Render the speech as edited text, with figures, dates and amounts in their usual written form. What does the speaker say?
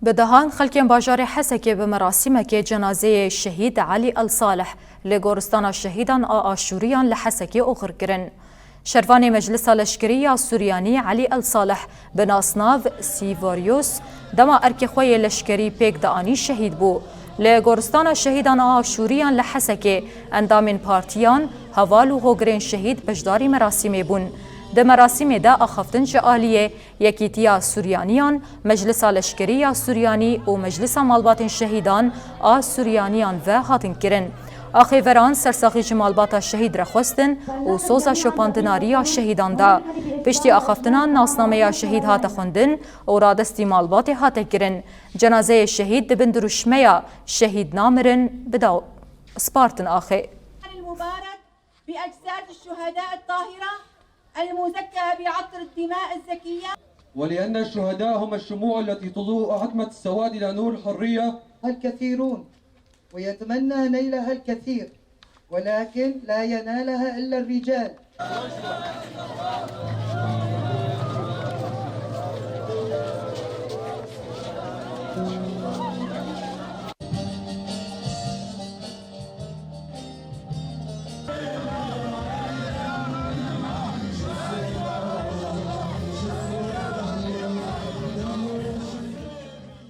بدهان خلکین باجار حسکه به مراسم که جنازه شهید علی الصالح لگورستان شهیدان آشوریان لحسکه اخر کرن. شروان مجلس لشکری سوریانی علی الصالح به ناسناو سیواریوس دما ارکخوی لشکری پیک دانی شهید بو. لگورستان شهیدان آشوریان لحسکه اندامین پارتیان حوال و هوگرین شهید بجداری مراسم بون. ده مراسم دا اخفتن جعالیه یکیتیا سوریانیان، مجلس لشکری سوریانی و مجلس مالبات شهیدان سوریانیان و هاتن کرن. آخیوران سرساخی جمالبات شهید رخوستن و سوزا شپاندناری شهیدان دا. پشتی آخفتنان ناسنامه شهید هات خوندن و رادستی مالبات هات کرن. جنازه شهید دبن دروشمه شهید نامرن بدا سپارتن آخی. المبارك بأجساد الشهداء الطاهرة المزكى بعطر الدماء الزكية، ولأن الشهداء هم الشموع التي تضوء عتمة السواد إلى نور الحرية. الكثيرون ويتمنى نيلها الكثير، ولكن لا ينالها إلا الرجال.